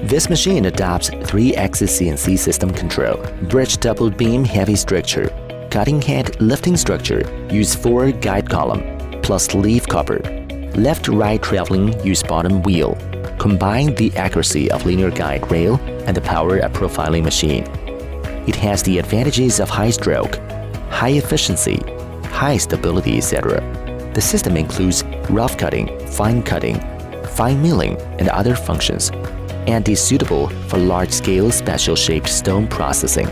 This machine adopts 3-axis CNC system control, bridge double beam heavy structure, cutting head lifting structure, use 4 guide column, plus leaf cover. Left-right traveling use bottom wheel. Combine the accuracy of linear guide rail and the power of profiling machine. It has the advantages of high stroke, high efficiency, high stability, etc. The system includes rough cutting, fine milling, and other functions, and is suitable for large-scale special-shaped stone processing.